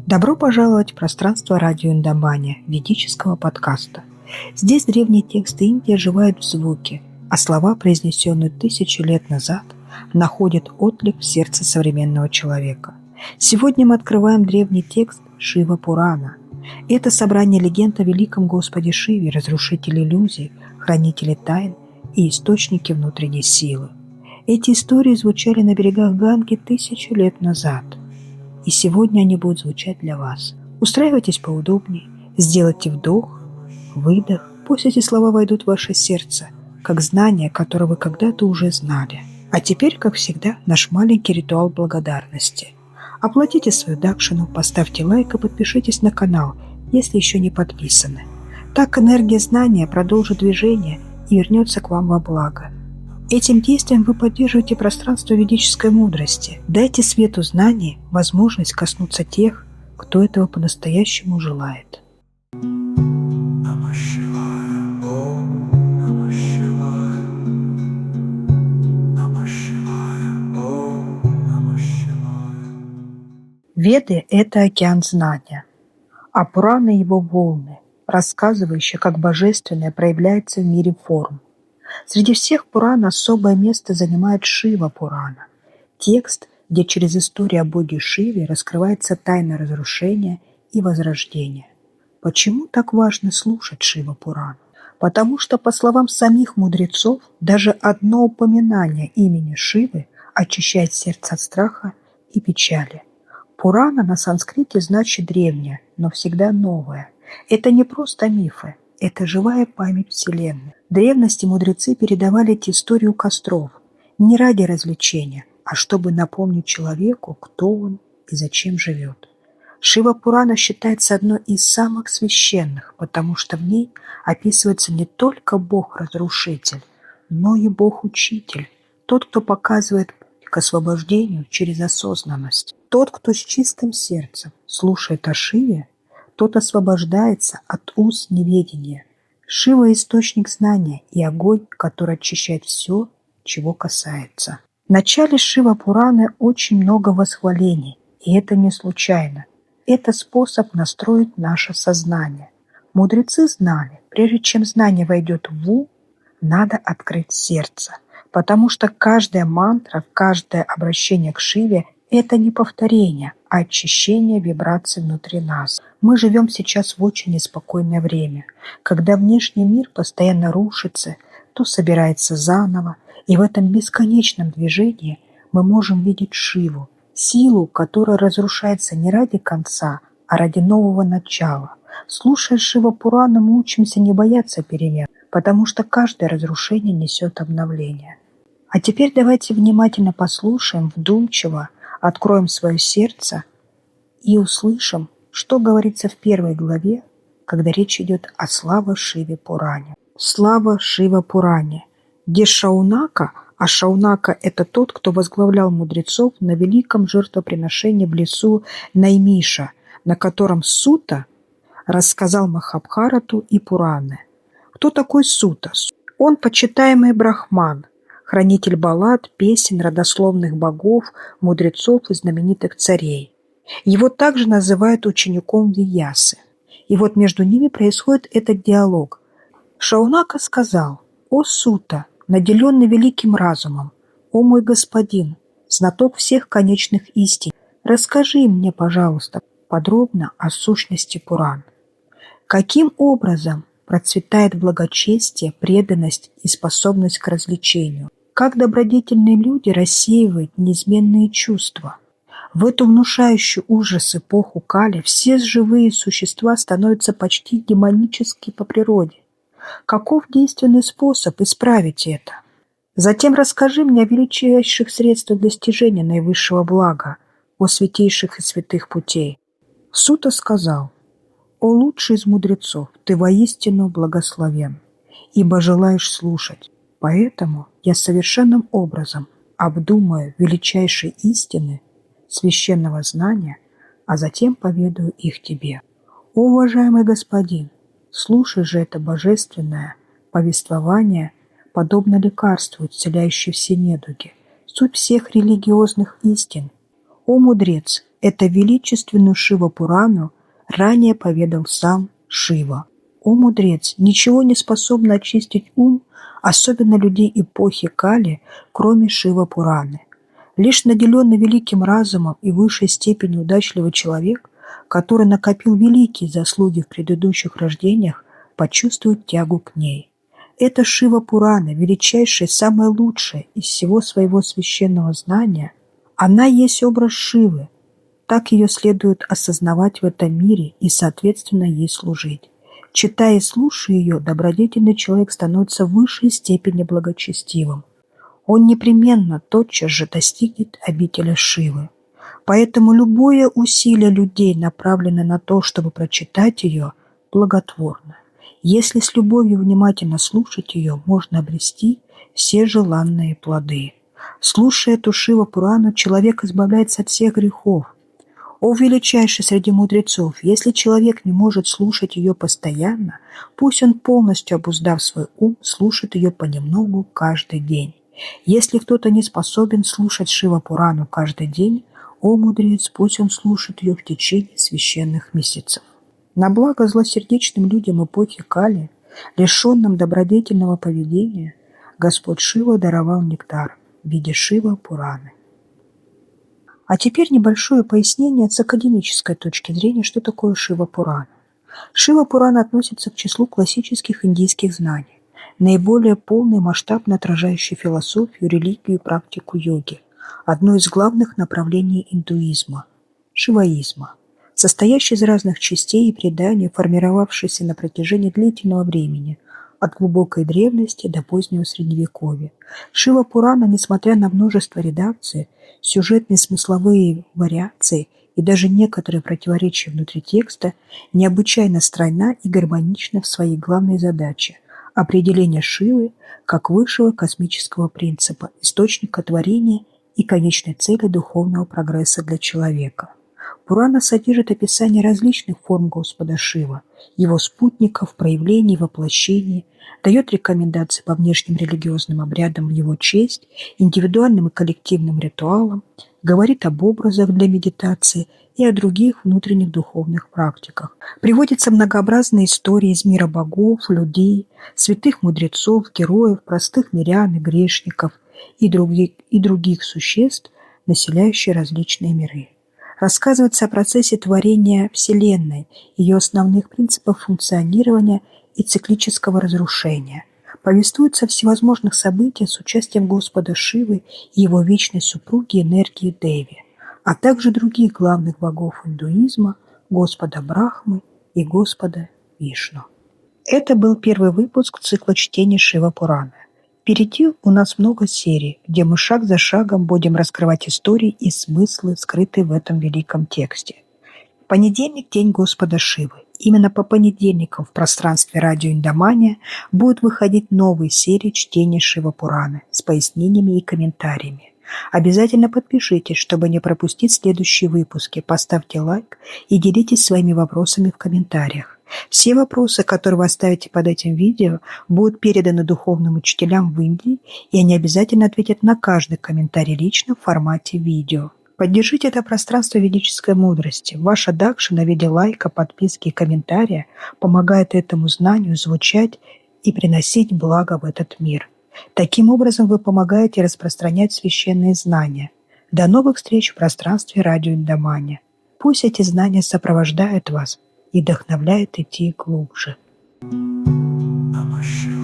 Добро пожаловать в пространство радио Индомания, ведического подкаста. Здесь древние тексты Индии оживают в звуке, а слова, произнесенные тысячи лет назад, находят отклик в сердце современного человека. Сегодня мы открываем древний текст Шива Пурана. Это собрание легенд о великом Господе Шиве, разрушителе иллюзий, хранителе тайн и источнике внутренней силы. Эти истории звучали на берегах Ганги тысячи лет назад. И сегодня они будут звучать для вас. Устраивайтесь поудобнее, сделайте вдох, выдох. Пусть эти слова войдут в ваше сердце, как знание, которое вы когда-то уже знали. А теперь, как всегда, наш маленький ритуал благодарности. Оплатите свою дакшину, поставьте лайк и подпишитесь на канал, если еще не подписаны. Так энергия знания продолжит движение и вернется к вам во благо. Этим действием вы поддерживаете пространство ведической мудрости. Дайте свету знаний возможность коснуться тех, кто этого по-настоящему желает. Веды – это океан знания, а Пураны – его волны, рассказывающие, как божественное проявляется в мире форм. Среди всех Пуран особое место занимает Шива Пурана, текст, где через историю о боге Шиве раскрывается тайна разрушения и возрождения. Почему так важно слушать Шива Пуран? Потому что, по словам самих мудрецов, даже одно упоминание имени Шивы очищает сердце от страха и печали. Пурана на санскрите значит древнее, но всегда новое. Это не просто мифы. Это живая память Вселенной. В древности мудрецы передавали эти истории у костров не ради развлечения, а чтобы напомнить человеку, кто он и зачем живет. Шива Пурана считается одной из самых священных, потому что в ней описывается не только Бог-разрушитель, но и Бог-учитель, тот, кто показывает путь к освобождению через осознанность. Тот, кто с чистым сердцем слушает о Шиве, тот освобождается от уз неведения. Шива – источник знания и огонь, который очищает все, чего касается. В начале Шива Пураны очень много восхвалений, и это не случайно. Это способ настроить наше сознание. Мудрецы знали, прежде чем знание войдет в ум, надо открыть сердце, потому что каждая мантра, каждое обращение к Шиве – это не повторение, а очищение вибраций внутри нас. Мы живем сейчас в очень неспокойное время, когда внешний мир постоянно рушится, то собирается заново, и в этом бесконечном движении мы можем видеть Шиву, силу, которая разрушается не ради конца, а ради нового начала. Слушая Шива Пурану, мы учимся не бояться перемен, потому что каждое разрушение несет обновление. А теперь давайте внимательно послушаем, вдумчиво, откроем свое сердце и услышим, что говорится в первой главе, когда речь идет о славе Шиве Пуране. Слава Шива Пуране, где Шаунака, а Шаунака – это тот, кто возглавлял мудрецов на великом жертвоприношении в лесу Наймиша, на котором Сута рассказал Махабхарату и Пураны. Кто такой Сута? Он почитаемый брахман, хранитель баллад, песен, родословных богов, мудрецов и знаменитых царей. Его также называют учеником Виясы. И вот между ними происходит этот диалог. Шаунака сказал: «О Сута, наделенный великим разумом, о мой господин, знаток всех конечных истин, расскажи мне, пожалуйста, подробно о сущности Пуран. Каким образом процветает благочестие, преданность и способность к развлечению? Как добродетельные люди рассеивают неизменные чувства? В эту внушающую ужас эпоху Кали все живые существа становятся почти демонически по природе. Каков действенный способ исправить это? Затем расскажи мне о величайших средствах достижения наивысшего блага, о святейших и святых путей». Сута сказал: «О лучший из мудрецов, ты воистину благословен, ибо желаешь слушать. Поэтому я совершенным образом обдумаю величайшие истины священного знания, а затем поведаю их тебе. О, уважаемый господин, слушай же это божественное повествование, подобно лекарству, исцеляющее все недуги, суть всех религиозных истин. О, мудрец, Это величественную Шива-Пурану ранее поведал сам Шива. О, мудрец, ничего не способно очистить ум, особенно людей эпохи Кали, кроме Шива-Пураны. Лишь наделенный великим разумом и высшей степенью удачливый человек, который накопил великие заслуги в предыдущих рождениях, почувствует тягу к ней. Это Шива-Пурана, величайшая, самая лучшая из всего своего священного знания. Она есть образ Шивы. Так ее следует осознавать в этом мире и, соответственно, ей служить. Читая и слушая ее, добродетельный человек становится в высшей степени благочестивым. Он непременно тотчас же достигнет обители Шивы. Поэтому любое усилие людей, направленное на то, чтобы прочитать ее, благотворно. Если с любовью внимательно слушать ее, можно обрести все желанные плоды. Слушая эту Шива-Пурану, человек избавляется от всех грехов. О, величайший среди мудрецов, если человек не может слушать ее постоянно, пусть он, полностью обуздав свой ум, слушает ее понемногу каждый день. Если кто-то не способен слушать Шива-Пурану каждый день, о, мудрец, пусть он слушает ее в течение священных месяцев. На благо злосердечным людям эпохи Кали, лишенным добродетельного поведения, Господь Шива даровал нектар в виде Шива-Пураны. А теперь небольшое пояснение с академической точки зрения, что такое Шива-Пурана. Шива-Пурана относится к числу классических индийских знаний, наиболее полный и масштабно отражающий философию, религию и практику йоги, одно из главных направлений индуизма – шиваизма, состоящий из разных частей и преданий, формировавшийся на протяжении длительного времени, от глубокой древности до позднего Средневековья. Шива-Пурана, несмотря на множество редакций, сюжетные смысловые вариации и даже некоторые противоречия внутри текста, необычайно стройна и гармонична в своей главной задаче – определение Шивы как высшего космического принципа, источника творения и конечной цели духовного прогресса для человека. Пурана содержит описание различных форм Господа Шива, его спутников, проявлений, воплощений, дает рекомендации по внешним религиозным обрядам в его честь, индивидуальным и коллективным ритуалам, говорит об образах для медитации и о других внутренних духовных практиках. Приводятся многообразные истории из мира богов, людей, святых мудрецов, героев, простых мирян и грешников и других существ, населяющих различные миры. Рассказывается о процессе творения Вселенной, ее основных принципах функционирования и циклического разрушения. Повествуется о всевозможных событиях с участием Господа Шивы и его вечной супруги энергии Деви, а также других главных богов индуизма, Господа Брахмы и Господа Вишну. Это был первый выпуск цикла чтения Шива-Пураны. Впереди у нас много серий, где мы шаг за шагом будем раскрывать истории и смыслы, скрытые в этом великом тексте. Понедельник – День Господа Шивы. Именно по понедельникам в пространстве радио Индомания будут выходить новые серии чтения Шива-Пураны с пояснениями и комментариями. Обязательно подпишитесь, чтобы не пропустить следующие выпуски, поставьте лайк и делитесь своими вопросами в комментариях. Все вопросы, которые вы оставите под этим видео, будут переданы духовным учителям в Индии, и они обязательно ответят на каждый комментарий лично в формате видео. Поддержите это пространство ведической мудрости. Ваша дакшина в виде лайка, подписки и комментария помогает этому знанию звучать и приносить благо в этот мир. Таким образом вы помогаете распространять священные знания. До новых встреч в пространстве радио Индомания. Пусть эти знания сопровождают вас и вдохновляют идти глубже. Namaste.